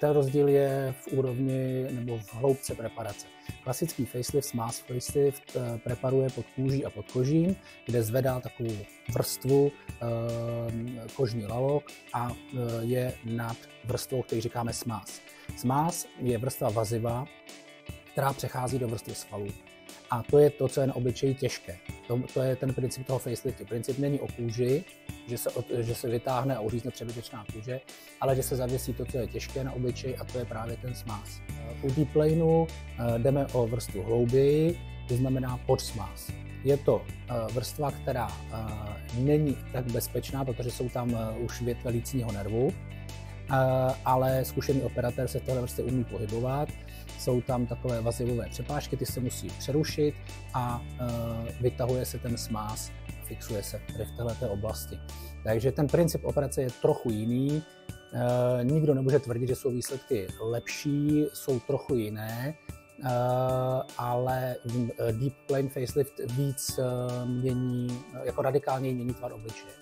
Ten rozdíl je v úrovni nebo v hloubce preparace. Klasický facelift, Smaz facelift preparuje pod kůží a pod kožím, kde zvedá takovou vrstvu kožní lalok a je nad vrstvou, který říkáme Smaz. Smaz je vrstva vaziva, která přechází do vrstvy svalů. A to je to, co je na obličeji těžké. To je ten princip toho faceliftu. Princip není o kůži, že se vytáhne a uřízne přebytečná kůže, ale že se zavěsí to, co je těžké na obličeji, a to je právě ten Smaz. U deep lineu jdeme o vrstvu hlouběji, to znamená pod Smaz. Je to vrstva, která není tak bezpečná, protože jsou tam už větve lícního nervu, ale zkušený operatér se v téhle vrstvě umí pohybovat. Jsou tam takové vazivové přepážky, ty se musí přerušit a vytahuje se ten Smaz, fixuje se tady v této oblasti. Takže ten princip operace je trochu jiný. Nikdo nemůže tvrdit, že jsou výsledky lepší, jsou trochu jiné, ale deep plane facelift víc mění, jako radikálně mění tvar obličeje.